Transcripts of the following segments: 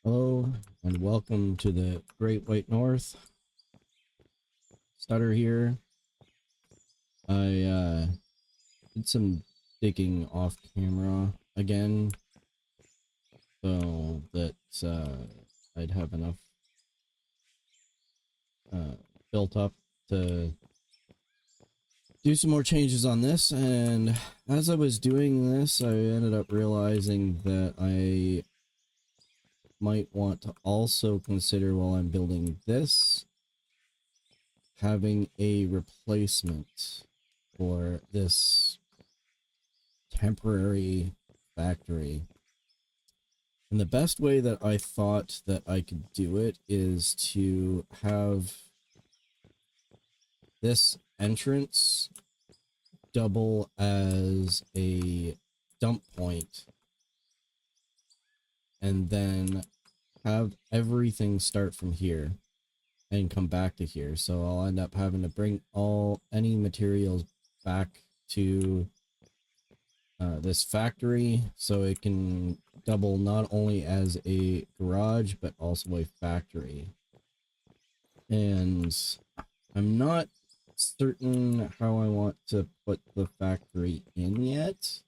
Hello and welcome to the Great White North. Stutter here. I did some digging off camera again so that I'd have enough uh, built up to do some more changes on this. And as I was doing this, I ended up realizing that I might want to also consider, while I'm building this, having a replacement for this temporary factory. And the best way that I thought that I could do it is to have this entrance double as a dump point and then have everything start from here and come back to here. So I'll end up having to bring any materials back to this factory so it can double not only as a garage but also a factory. And I'm not certain how I want to put the factory in yet,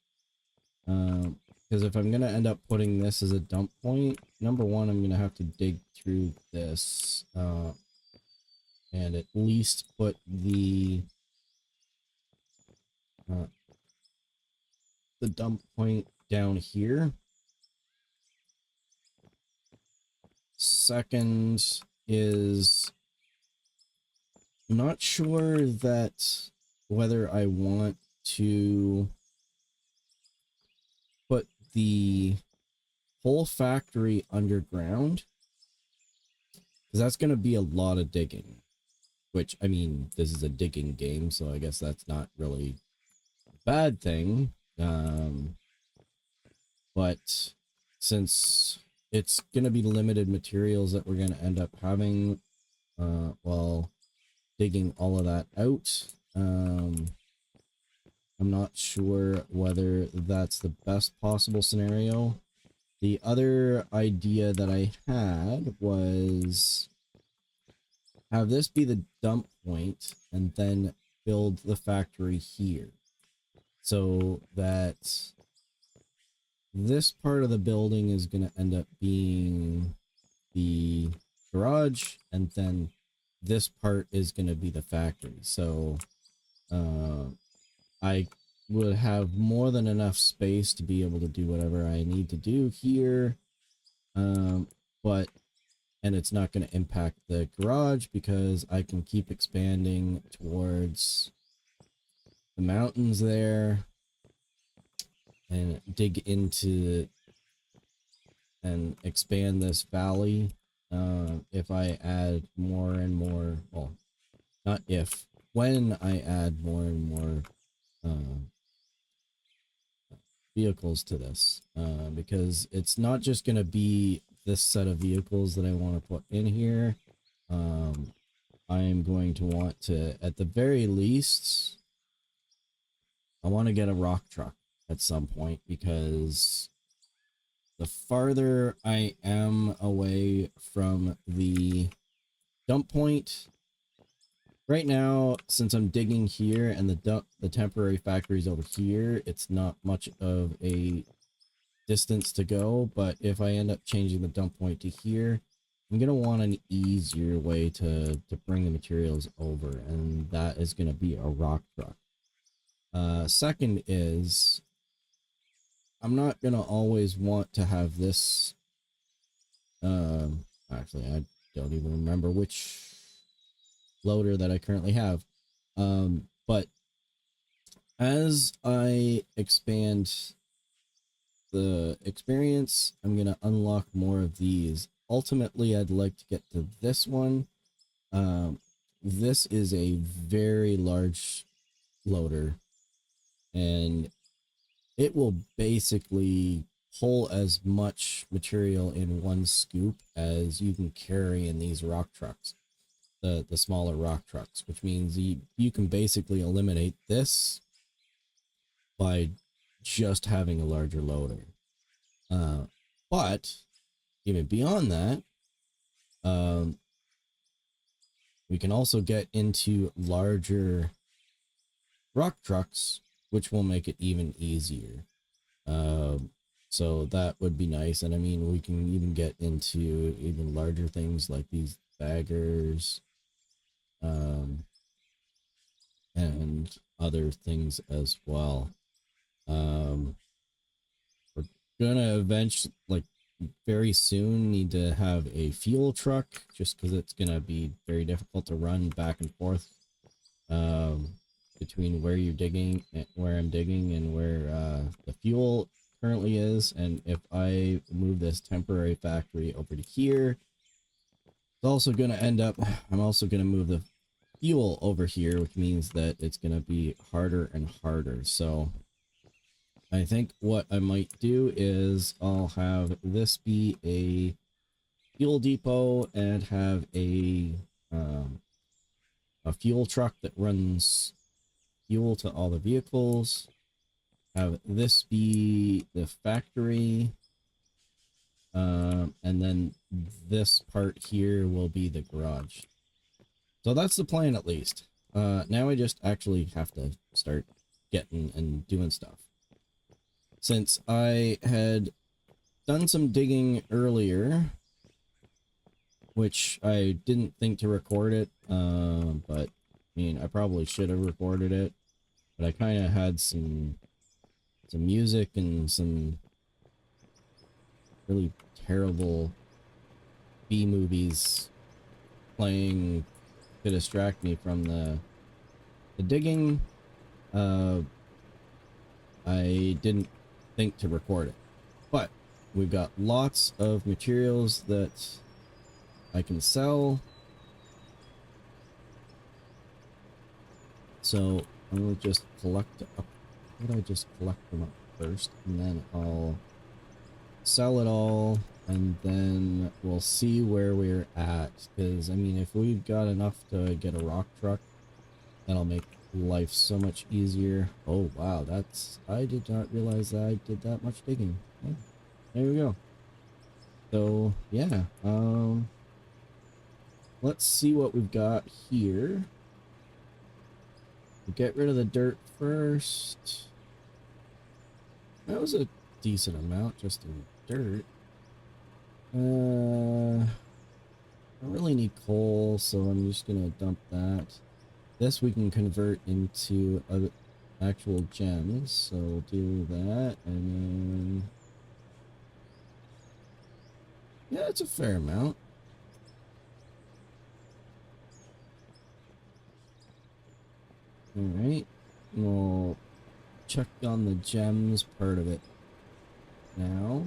because if I'm gonna end up putting this as a dump point, number one, I'm gonna have to dig through this and at least put uh, the dump point down here. Second is, I'm not sure that whether I want to put the whole factory underground, because that's going to be a lot of digging, which, I mean, this is a digging game, so I guess that's not really a bad thing. But since it's going to be limited materials that we're going to end up having while digging all of that out, I'm not sure whether that's the best possible scenario. The other idea that I had was have this be the dump point and then build the factory here, so that this part of the building is going to end up being the garage, and then this part is going to be the factory. So I would have more than enough space to be able to do whatever I need to do here. But and it's not going to impact the garage because I can keep expanding towards the mountains there and dig into and expand this valley. If I add more and more, well, not if, when I add more and more vehicles to this, because it's not just going to be this set of vehicles that I want to put in here. I am going to want to, at the very least, I want to get a rock truck at some point, because the farther I am away from the dump point right now, since I'm digging here and the temporary factory is over here, it's not much of a distance to go. But if I end up changing the dump point to here, I'm gonna want an easier way to bring the materials over, and that is gonna be a rock truck. Second is, I'm not gonna always want to have this. Actually, I don't even remember which loader that I currently have. But as I expand the experience, I'm gonna unlock more of these. Ultimately, I'd like to get to this one. This is a very large loader, and it will basically pull as much material in one scoop as you can carry in these rock trucks, the smaller rock trucks, which means you can basically eliminate this by just having a larger loader. But even beyond that, um, we can also get into larger rock trucks, which will make it even easier. Um, so that would be nice. And I mean, we can even get into even larger things like these baggers, um, and other things as well. Um, we're gonna eventually, like, very soon need to have a fuel truck just because it's gonna be very difficult to run back and forth, um, between where you're digging, where I'm digging, and where the fuel currently is. And if I move this temporary factory over to here, it's also going to end up, I'm also going to move the fuel over here, which means that it's going to be harder and harder. So I think what I might do is I'll have this be a fuel depot and have um, a fuel truck that runs fuel to all the vehicles. Have this be the factory, and then this part here will be the garage. So that's the plan, at least. Now I just actually have to start getting and doing stuff. Since I had done some digging earlier, which I didn't think to record it, but I mean, I probably should have recorded it, but I kind of had some music and some really terrible B movies playing to distract me from the digging. I didn't think to record it, but we've got lots of materials that I can sell. So I'll just collect up. What I just collect them up first, and then I'll sell it all, and then we'll see where we're at. Because I mean, if we've got enough to get a rock truck, that'll make life so much easier. Oh wow, I did not realize that I did that much digging. Oh, there we go. So yeah, let's see what we've got here. We'll get rid of the dirt first. That was a decent amount just in dirt. I really need coal, so I'm just gonna dump that. This we can convert into actual gems, so we'll do that, and then yeah, it's a fair amount. All right, we'll check on the gems part of it now.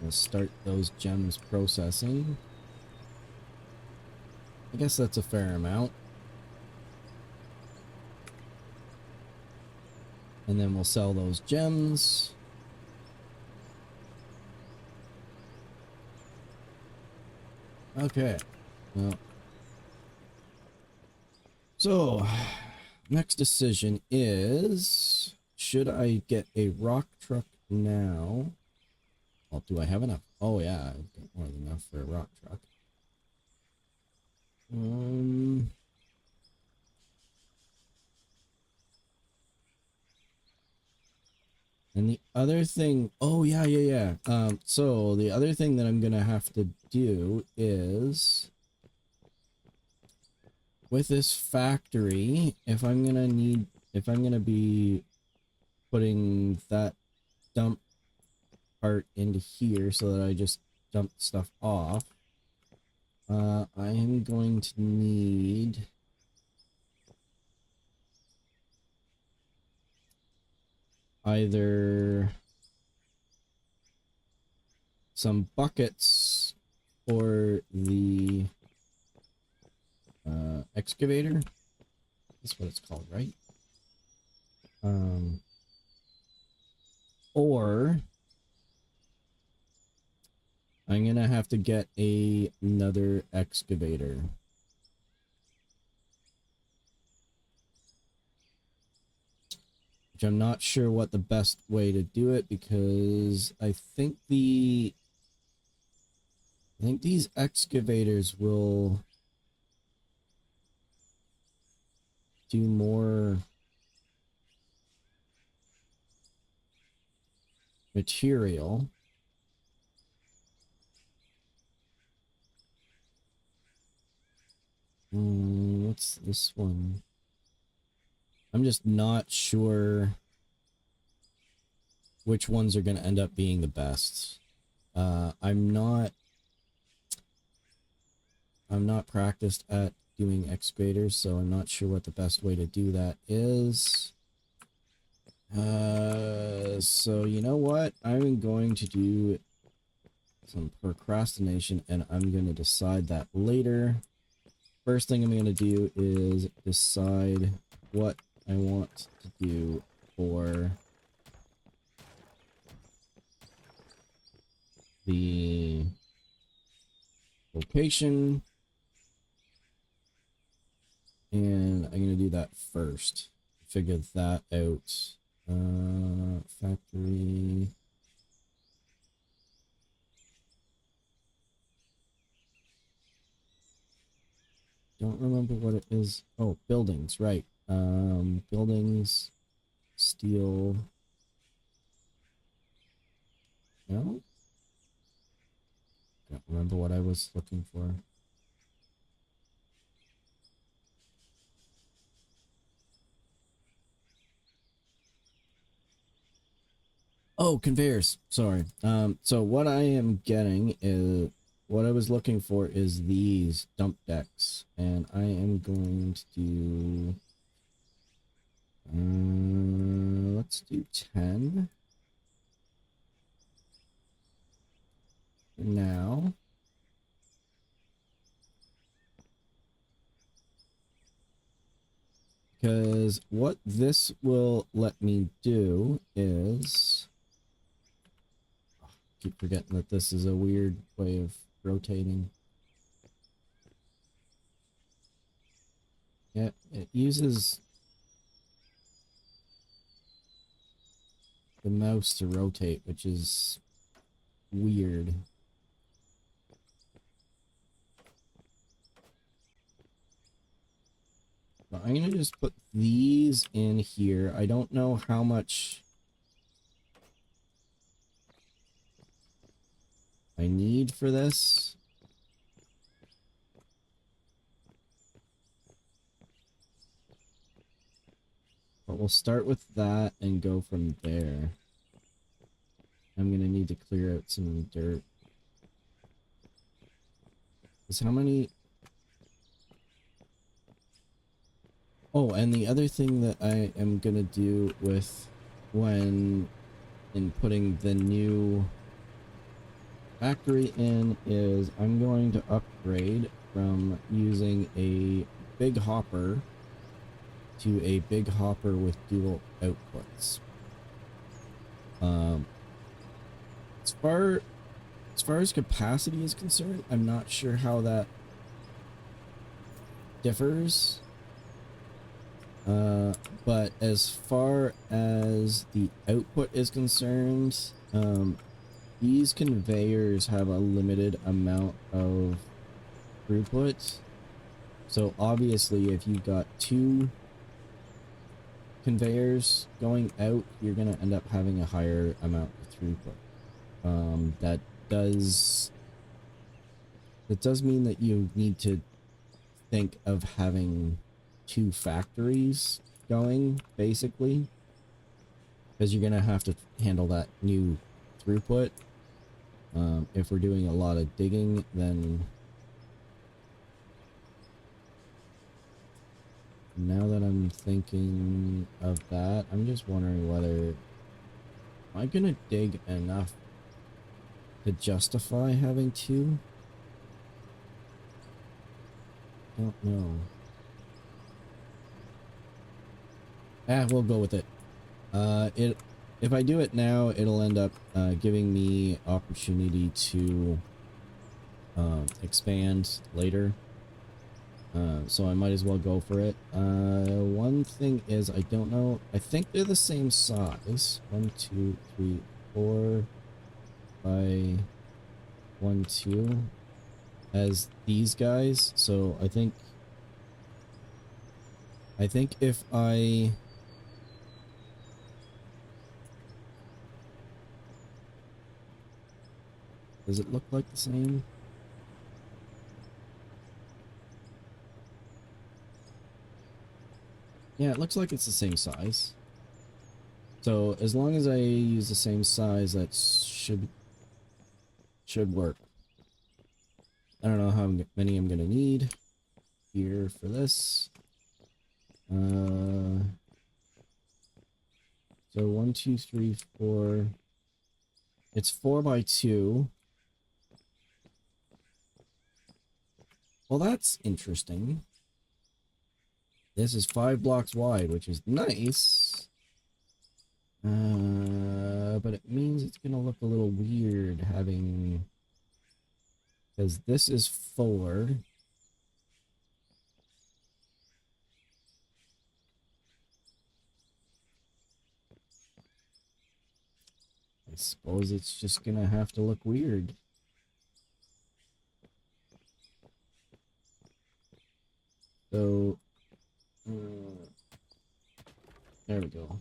We'll start those gems processing. I guess that's a fair amount. And then we'll sell those gems. Okay. Well, so next decision is, should I get a rock truck now? Well, do I have enough? Oh yeah, I've got more than enough for a rock truck. And the other thing, oh yeah. So the other thing that I'm gonna have to do is, with this factory, if I'm gonna be putting that dump part into here so that I just dump stuff off, I am going to need either some buckets for the excavator. That's what it's called, right? Or I'm gonna have to get another excavator. which I'm not sure what the best way to do it, because I think these excavators will do more material. What's this one? I'm just not sure which ones are going to end up being the best. I'm not practiced at doing excavators, so I'm not sure what the best way to do that is. So you know what? I'm going to do some procrastination, and I'm going to decide that later. First thing I'm going to do is decide what I want to do for the location, and I'm going to do that first. Figure that out. Factory. Don't remember what it is. Oh, buildings, right. Buildings, steel. No? Don't remember what I was looking for. Oh, conveyors. Sorry. So what I am getting is, what I was looking for is these dump decks, and I am going to do, let's do 10 for now. Because what this will let me do is, keep forgetting that this is a weird way of rotating. Yeah, it uses the mouse to rotate, which is weird. But I'm gonna just put these in here. I don't know how much I need for this. But we'll start with that and go from there. I'm gonna need to clear out some dirt. Because how many... Oh, and the other thing that I am gonna do with when putting the new factory in is I'm going to upgrade from using a big hopper to a big hopper with dual outputs. As far as capacity is concerned, I'm not sure how that differs. But as far as the output is concerned, these conveyors have a limited amount of throughput. So obviously if you've got 2 conveyors going out, you're going to end up having a higher amount of throughput. That does mean that you need to think of having 2 factories going, basically, because you're gonna have to handle that new throughput. If we're doing a lot of digging, then now that I'm thinking of that, I'm just wondering whether, am I gonna dig enough to justify having 2? Don't know. We'll go with it. If I do it now, it'll end up giving me opportunity to expand later. So I might as well go for it. One thing is, I don't know. I think they're the same size. 1, 2, 3, 4 by 1, 2 as these guys. So I think if I does it look like the same? Yeah, it looks like it's the same size. So as long as I use the same size, that should work. I don't know how many I'm gonna need here for this. So 1, 2, 3, 4. It's 4 by 2. Well, that's interesting. This is 5 blocks wide, which is nice. But it means it's gonna look a little weird having, because this is 4. I suppose it's just gonna have to look weird. So, there we go.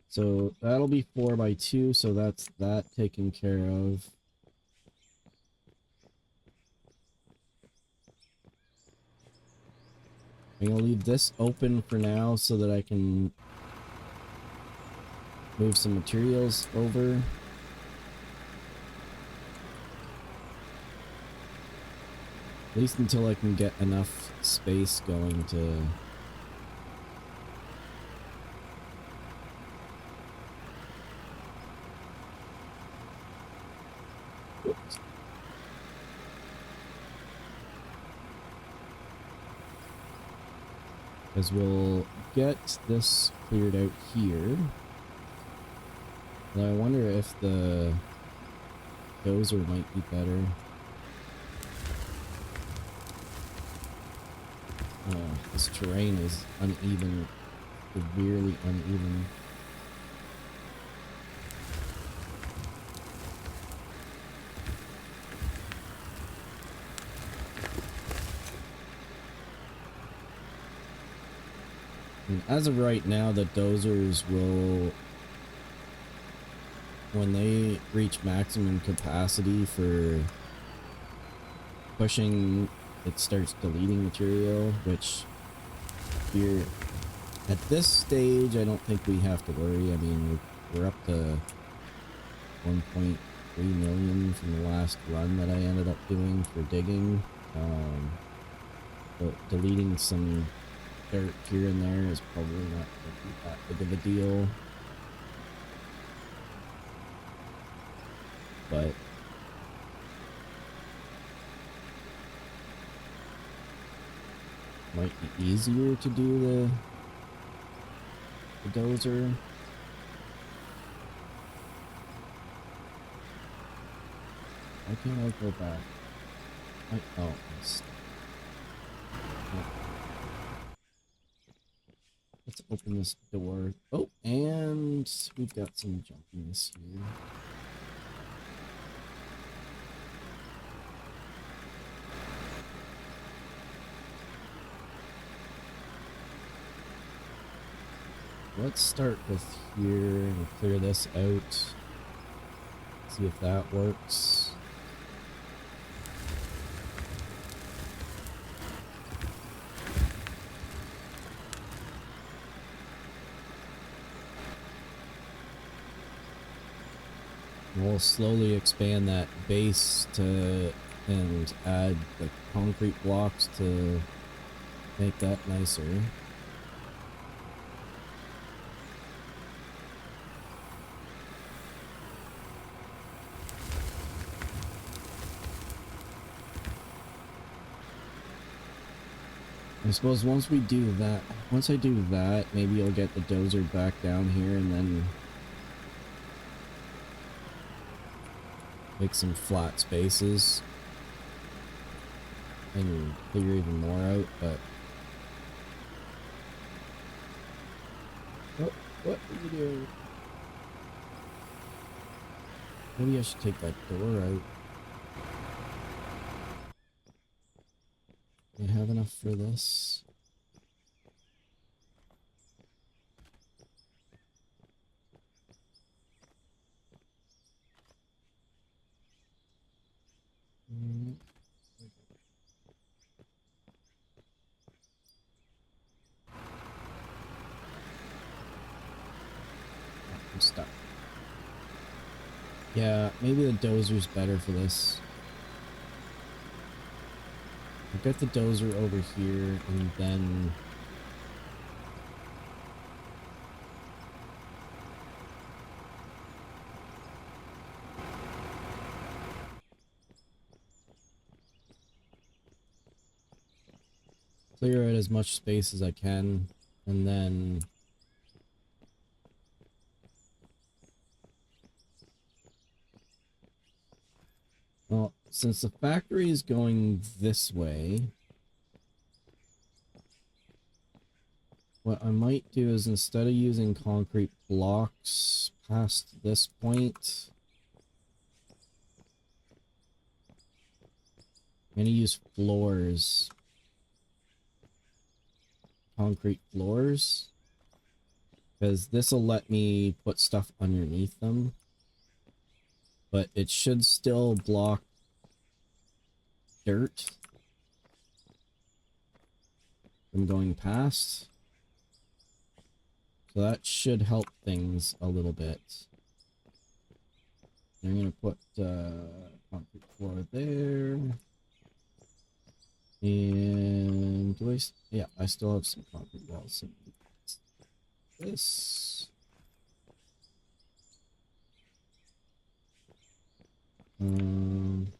So that'll be 4 by 2, so that's that taken care of. I'm gonna leave this open for now so that I can move some materials over. At least until I can get enough space going to... Oops. Because we'll get this cleared out here. And I wonder if the dozer might be better. This terrain is uneven, severely uneven. And as of right now, the dozers will, when they reach maximum capacity for pushing, it starts deleting material, which here at this stage I don't think we have to worry. I mean, we're up to 1.3 million from the last run that I ended up doing for digging. But deleting some dirt here and there is probably not going to be that big of a deal. But might be easier to do the dozer. Why can't I go back? Oh, let's open this door. Oh, and we've got some jumpiness here. Let's start with here and clear this out. See if that works. We'll slowly expand that base to and add the concrete blocks to make that nicer. I suppose once we do that, once I do that, maybe I'll get the dozer back down here and then make some flat spaces and figure even more out, but what are you doing? Maybe I should take that door out. Do I have enough for this? I'm stuck. Yeah, maybe the dozer's better for this. I've got the dozer over here, and then clear out as much space as I can, and then well, since the factory is going this way, what I might do is instead of using concrete blocks past this point, I'm gonna use floors. Concrete floors. Because this will let me put stuff underneath them. But it should still block dirt from going past. So that should help things a little bit. I'm going to put concrete floor there. And do I... Yeah, I still have some concrete walls. So this... and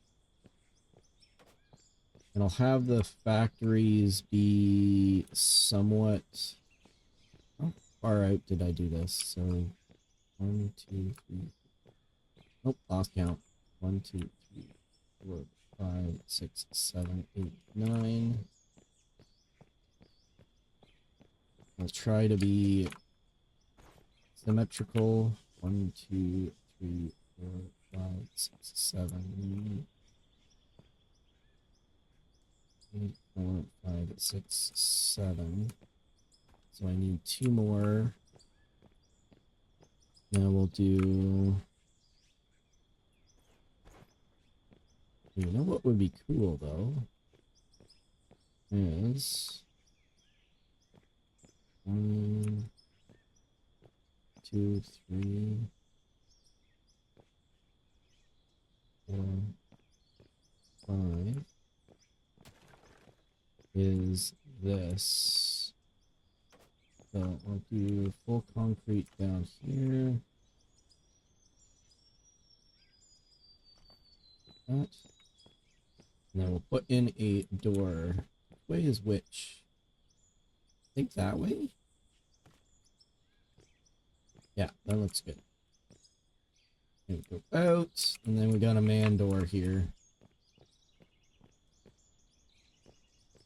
I'll have the factories be somewhat... How far out did I do this? So 1, 2, 3. Nope, lost count. 1, 2, 3, 4, 5, 6, 7, 8, 9. I'll try to be symmetrical. 1, 2, 3, 4, 5, 6, 7, 8, 4, 5, 6, 7. So I need 2 more. Now we'll do... You know what would be cool though? Is 1, 2, 3, 4, 5 is this. So I'll do full concrete down here. That. And then we'll put in a door. Which way is which? I think that way? Yeah, that looks good. And go out, and then we got a man door here.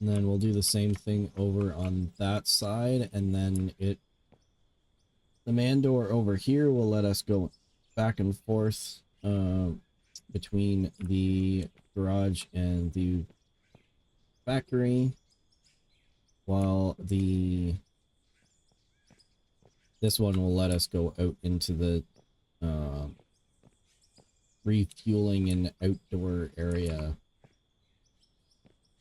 And then we'll do the same thing over on that side, and then the man door over here will let us go back and forth between the garage and the factory, while this one will let us go out into the refueling and outdoor area.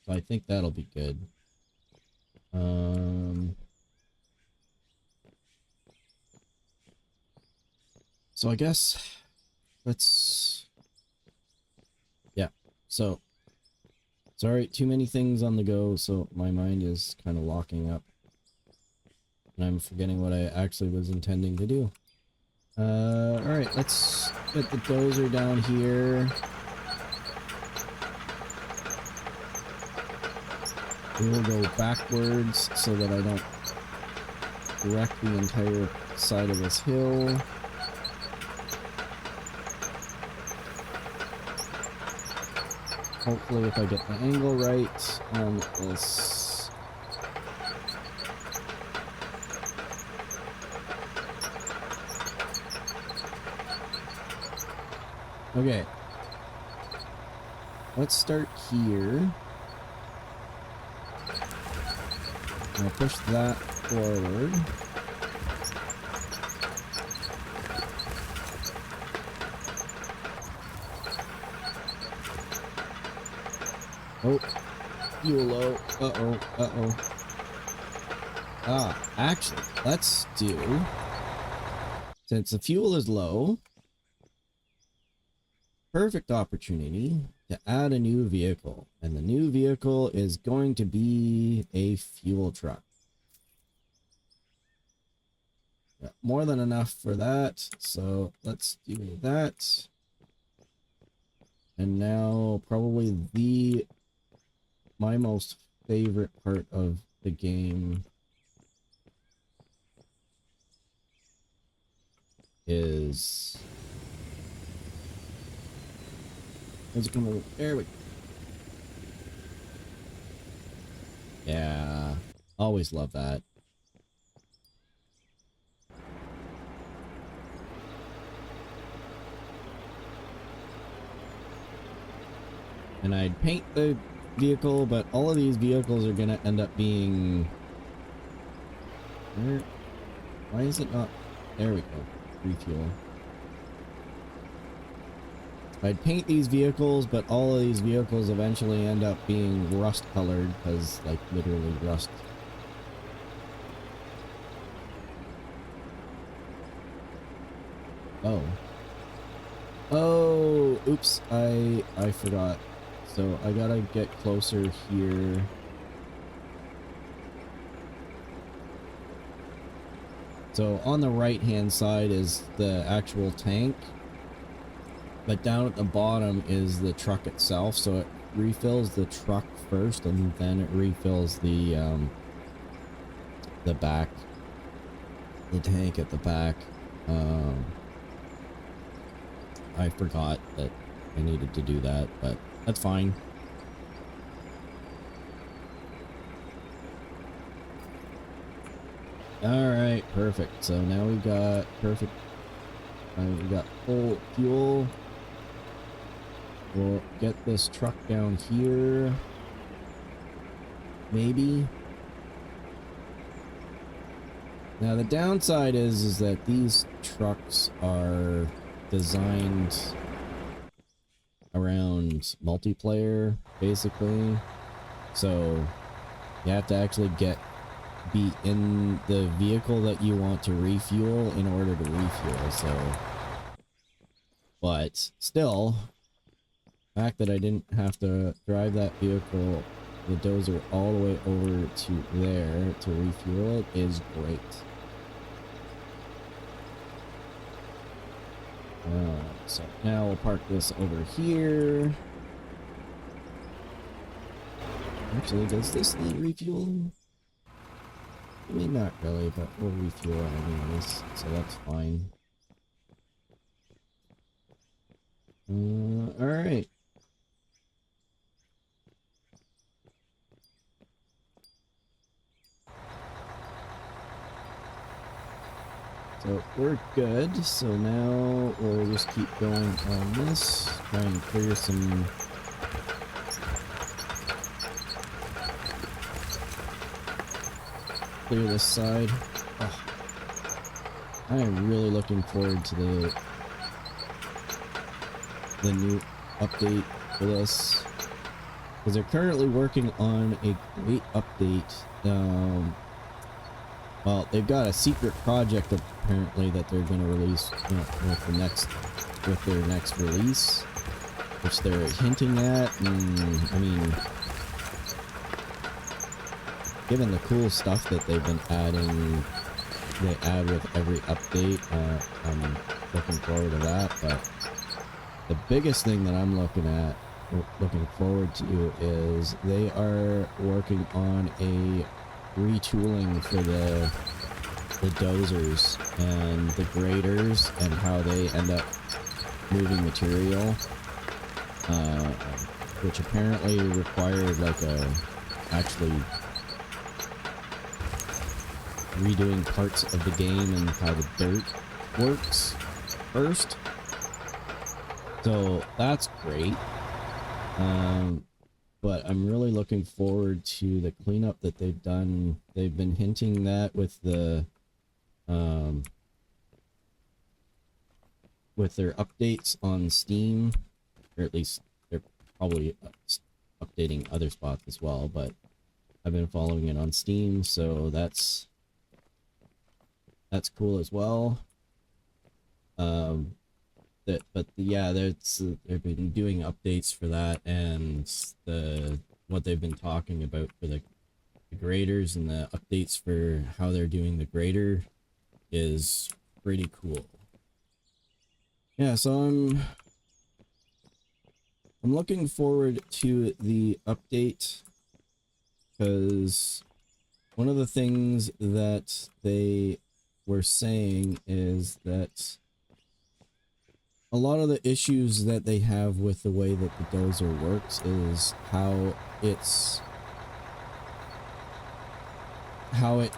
So I think that'll be good. So I guess let's... Yeah, so sorry, too many things on the go, so my mind is kind of locking up. And I'm forgetting what I actually was intending to do. Alright, let's get the dozer down here. We will go backwards so that I don't wreck the entire side of this hill. Hopefully if I get the angle right on this. Okay. Let's start here. I'll push that forward. Oh, fuel low. Uh-oh, uh-oh. Ah, actually, let's do... Since the fuel is low, perfect opportunity to add a new vehicle. And the new vehicle is going to be a fuel truck. Got more than enough for that, so let's do that. And now probably my most favorite part of the game is there we go. Yeah, always love that. And I'd paint the vehicle, but all of these vehicles are gonna end up being... Why is it not... There we go. Refuel. I'd paint these vehicles, but all of these vehicles eventually end up being rust colored, because, like, literally rust. Oh. Oh, oops, I forgot. So I gotta get closer here. So on the right hand side is the actual tank, but down at the bottom is the truck itself. So it refills the truck first, and then it refills the back, the tank at the back. I forgot that I needed to do that, but that's fine. Alright, perfect. So now we got perfect. We got full fuel. We'll get this truck down here. Maybe. Now the downside is that these trucks are designed around multiplayer, basically. So you have to actually be in the vehicle that you want to refuel in order to refuel. So, but still, the fact that I didn't have to drive that vehicle, the dozer, all the way over to there to refuel it is great. So now we'll park this over here. Actually, does this need refueling? I mean, not really, but we'll refuel it anyways, so that's fine. Alright. So we're good, so now we'll just keep going on this, try and clear some... Clear this side. Oh. I am really looking forward to the new update for this, because they're currently working on a great update. Well, they've got a secret project apparently that they're going to release with their next release, which they're hinting at. And I mean, given the cool stuff that they've been adding, they add with every update, I'm looking forward to that. But the biggest thing that I'm looking forward to is they are working on a retooling for the dozers and the graders and how they end up moving material. which apparently required like actually redoing parts of the game and how the dirt works first. So that's great. But I'm really looking forward to the cleanup that they've done. They've been hinting that with their updates on Steam, or at least they're probably updating other spots as well, but I've been following it on Steam, so that's cool as well. Yeah, they've been doing updates for that, and what they've been talking about for the graders and the updates for how they're doing the grader is pretty cool. Yeah, so I'm looking forward to the update, because one of the things that they were saying is that a lot of the issues that they have with the way that the dozer works is how it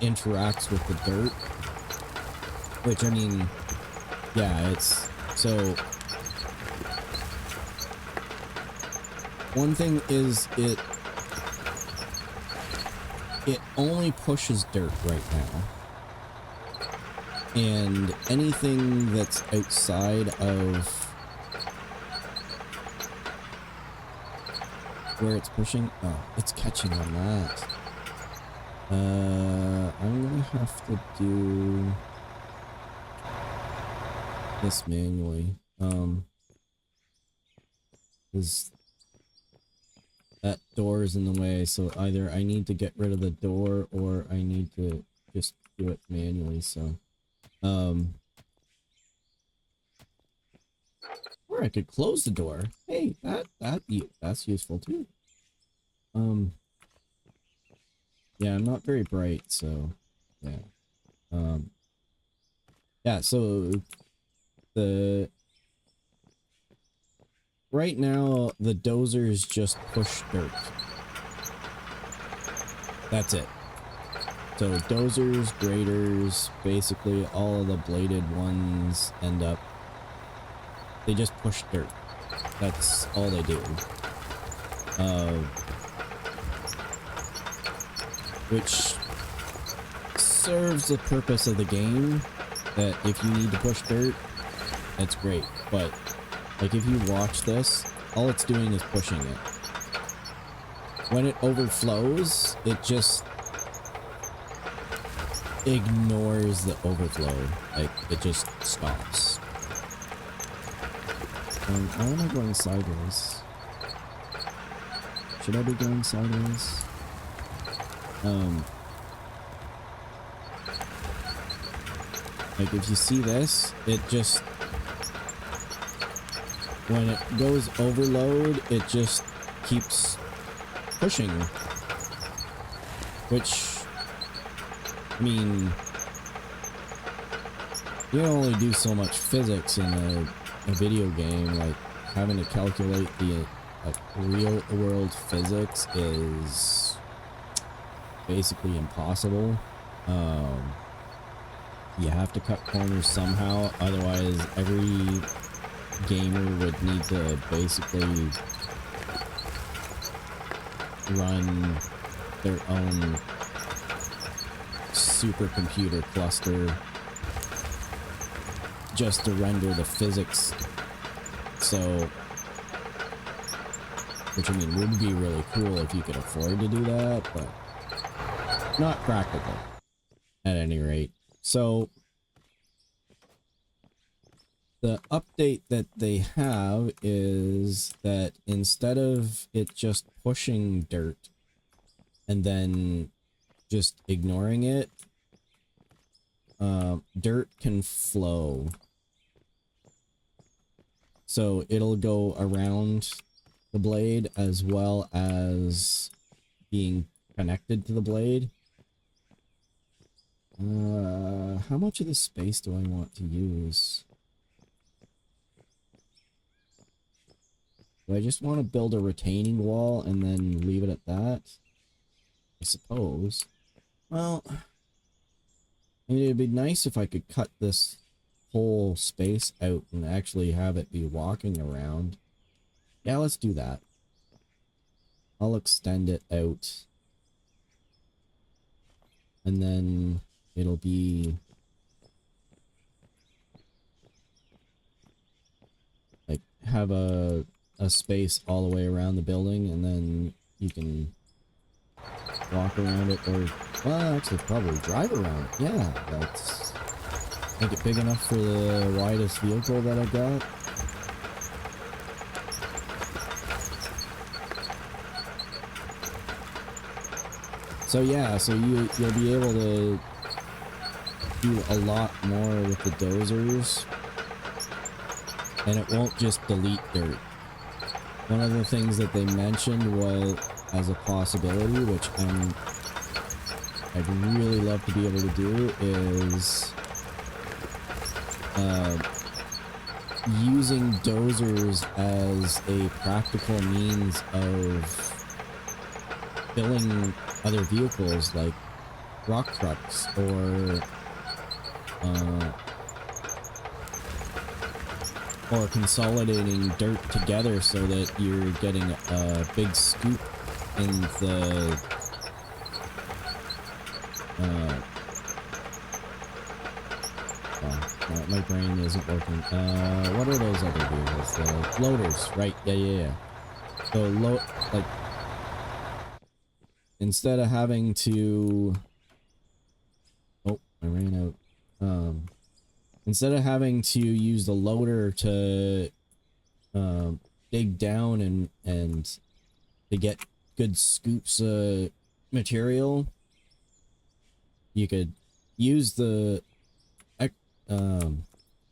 interacts with the dirt, which, I mean, yeah, it's so one thing is it only pushes dirt right now, and anything that's outside of where it's pushing, oh, it's catching on that. I'm gonna have to do this manually, because that door is in the way, so either I need to get rid of the door or I need to just do it manually. So or I could close the door. Hey, that's useful too. Yeah, I'm not very bright, so yeah. Yeah, so right now the dozers just push dirt. That's it. So dozers, graders, basically all of the bladed ones they just push dirt. That's all they do. Which serves the purpose of the game, that if you need to push dirt, that's great. But like, if you watch this, all it's doing is pushing it. When it overflows, it just ignores the overflow. Like, it just stops. Why am I going sideways? Should I be going sideways? Like, if you see this, it just, when it goes overload, it just keeps pushing. Which, I mean, you can only do so much physics in a video game. Like, having to calculate the real world physics is basically impossible. You have to cut corners somehow, otherwise every gamer would need to basically run their own supercomputer cluster just to render the physics. So, which, I mean, would be really cool if you could afford to do that, but not practical at any rate. So the update that they have is that instead of it just pushing dirt and then just ignoring it, dirt can flow. So it'll go around the blade as well as being connected to the blade. How much of the space do I want to use? Do I just want to build a retaining wall and then leave it at that? I suppose. Well, I mean, it'd be nice if I could cut this whole space out and actually have it be walking around. Yeah, let's do that. I'll extend it out. And then it'll be like have a space all the way around the building, and then you can walk around it, or well, actually probably drive around it. Yeah, that's make it big enough for the widest vehicle that I got. So yeah, so you'll be able to do a lot more with the dozers, and it won't just delete dirt. One of the things that they mentioned was as a possibility, which I'd really love to be able to do, is using dozers as a practical means of filling other vehicles like rock trucks or consolidating dirt together so that you're getting a big scoop in the my brain isn't working. What are those other vehicles? The loaders, right? Yeah. So like instead of having to, oh, I ran out. Instead of having to use the loader to dig down and to get good scoops of material, you could use the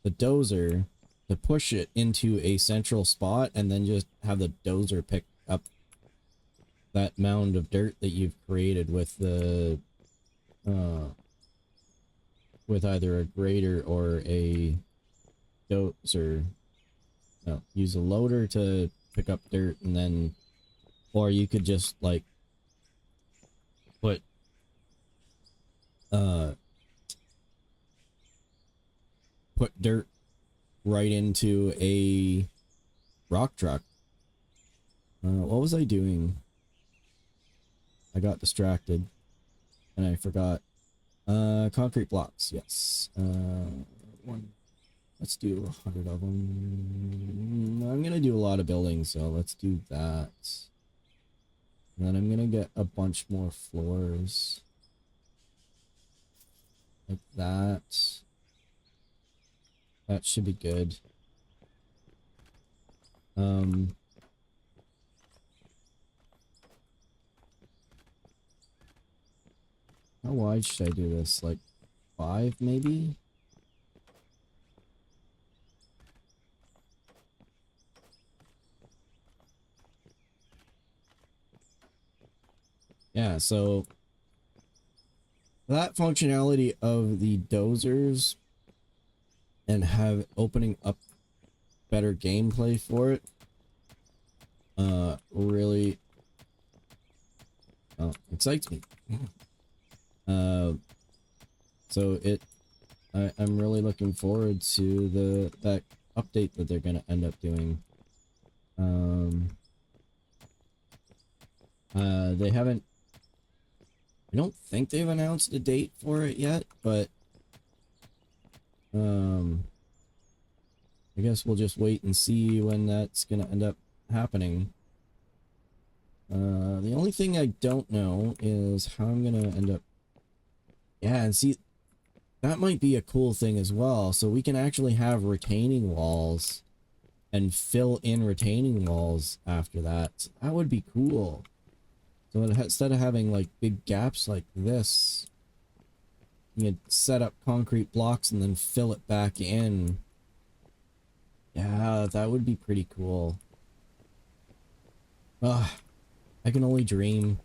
dozer to push it into a central spot, and then just have the dozer pick up that mound of dirt that you've created with the with either a grader or a dozer. No, use a loader to pick up dirt, and then, or you could just like put dirt right into a rock truck. What was I doing? I got distracted and I forgot. Concrete blocks, yes. Let's do 100 of them. I'm gonna do a lot of building, so let's do that. And then I'm gonna get a bunch more floors. Like that. That should be good. How wide should I do this? Like 5 maybe? Yeah, so that functionality of the dozers and have opening up better gameplay for it really excites me. So I'm really looking forward to that update that they're gonna end up doing. They haven't, I don't think they've announced a date for it yet, but I guess we'll just wait and see when that's gonna end up happening. The only thing I don't know is how I'm gonna end up. Yeah, and see, that might be a cool thing as well. So we can actually have retaining walls and fill in retaining walls after that. That would be cool. So instead of having like big gaps like this, you could set up concrete blocks and then fill it back in. Yeah, that would be pretty cool. Ugh, I can only dream.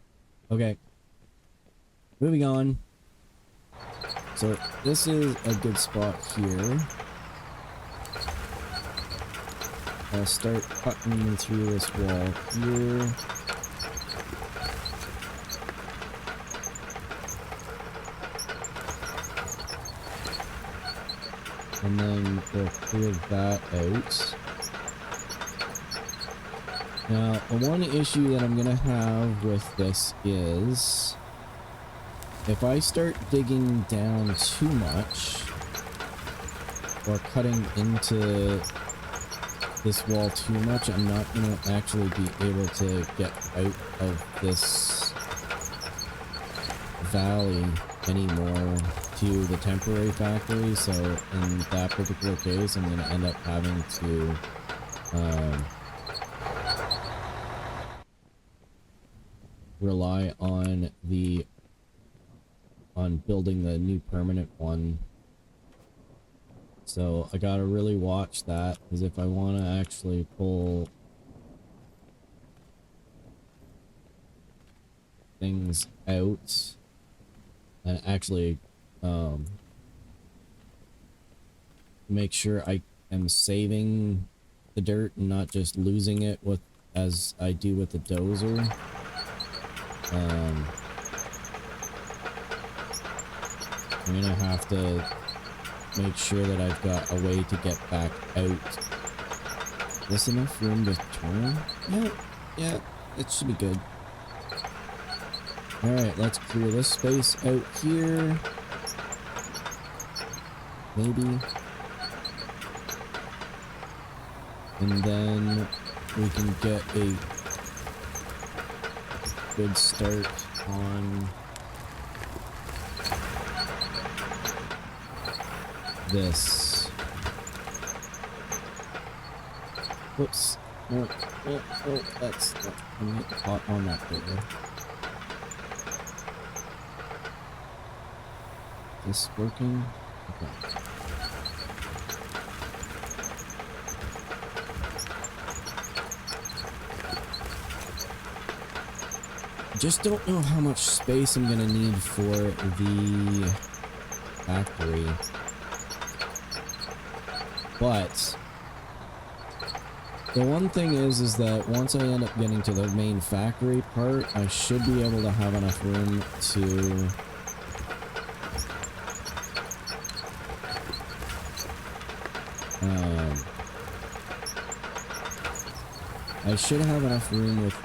Okay. Moving on. So this is a good spot here. I'll start cutting through this wall here. And then we'll clear that out. Now, the one issue that I'm gonna have with this is if I start digging down too much or cutting into this wall too much, I'm not gonna actually be able to get out of this valley anymore to the temporary factory. So in that particular case, I'm gonna end up having to rely on building the new permanent one. So I gotta really watch that, because if I want to actually pull things out and actually make sure I am saving the dirt and not just losing it with as I do with the dozer, I'm gonna have to make sure that I've got a way to get back out. Is this enough room to turn? Yeah, it should be good. Alright, let's clear this space out here. Maybe. And then we can get a good start on this. Whoops. No, that's not. I'm getting caught on that door. Is this working? Okay. I just don't know how much space I'm gonna need for the factory. But the one thing is that once I end up getting to the main factory part, I should be able to have enough room to I should have enough room with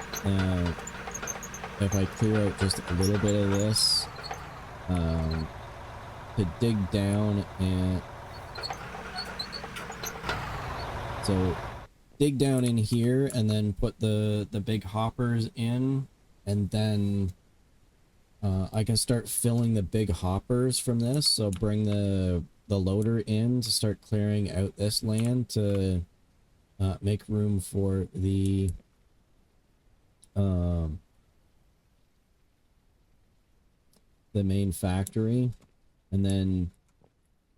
if I clear out just a little bit of this to dig down. And so dig down in here and then put the big hoppers in, and then I can start filling the big hoppers from this. So bring the loader in to start clearing out this land to make room for the main factory. And then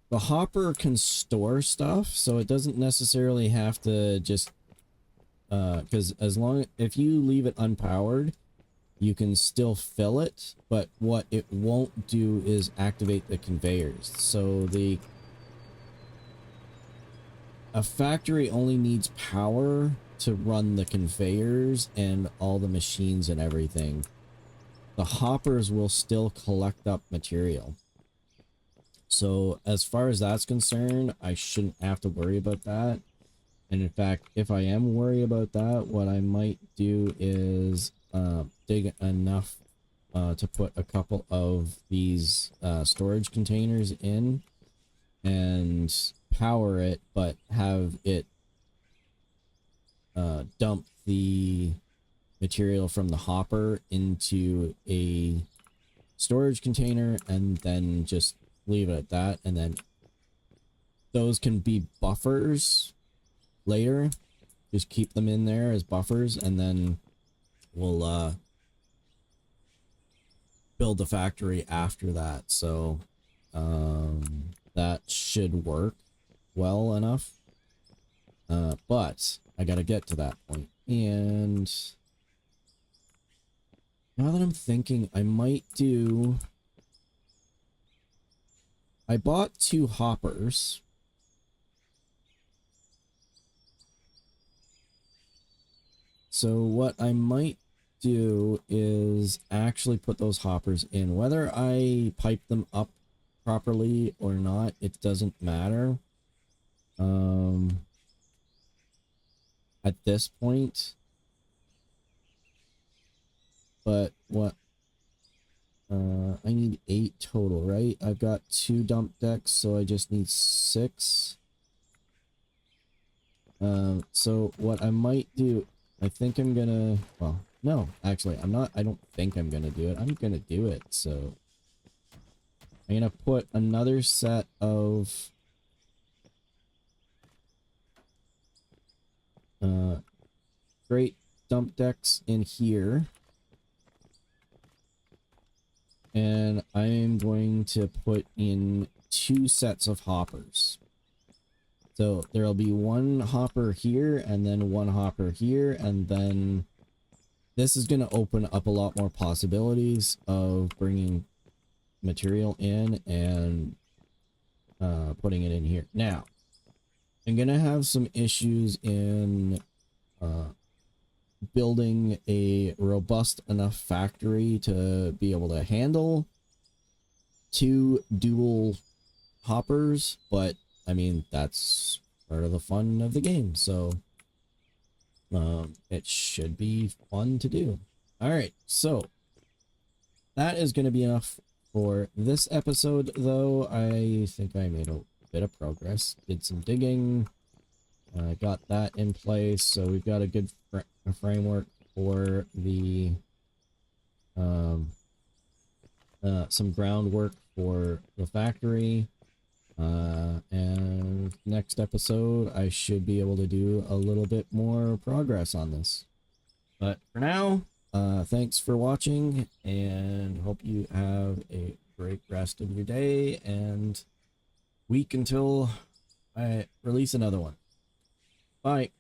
the hopper can store stuff, so it doesn't necessarily have to just because if you leave it unpowered, you can still fill it, but what it won't do is activate the conveyors. So a factory only needs power to run the conveyors and all the machines and everything. The hoppers will still collect up material. So as far as that's concerned, I shouldn't have to worry about that. And in fact, if I am worried about that, what I might do is dig enough to put a couple of these storage containers in and power it, but have it dump the material from the hopper into a storage container and then just leave it at that. And then those can be buffers later. Just keep them in there as buffers, and then we'll build the factory after that. So that should work well enough. But I gotta get to that point. And now that I'm thinking, I might do... I bought 2 hoppers. So what I might do is actually put those hoppers in. Whether I pipe them up properly or not, it doesn't matter. At this point. But what I need 8 total, right? I've got 2 dump decks, so I just need 6. So what I might do, I think I'm gonna, well, no, actually, I'm not, I don't think I'm gonna do it. I'm gonna do it, so I'm gonna put another set of great dump decks in here. And I'm going to put in 2 sets of hoppers. So there'll be 1 hopper here and then 1 hopper here, and then this is going to open up a lot more possibilities of bringing material in and putting it in here. Now, I'm going to have some issues in building a robust enough factory to be able to handle 2 dual hoppers, but I mean, that's part of the fun of the game, so it should be fun to do. All right, so that is going to be enough for this episode, though. I think I made a bit of progress, did some digging, got that in place, so we've got a good framework for the some groundwork for the factory. And next episode, I should be able to do a little bit more progress on this. But for now, thanks for watching, and hope you have a great rest of your day and week until I release another one. Bye.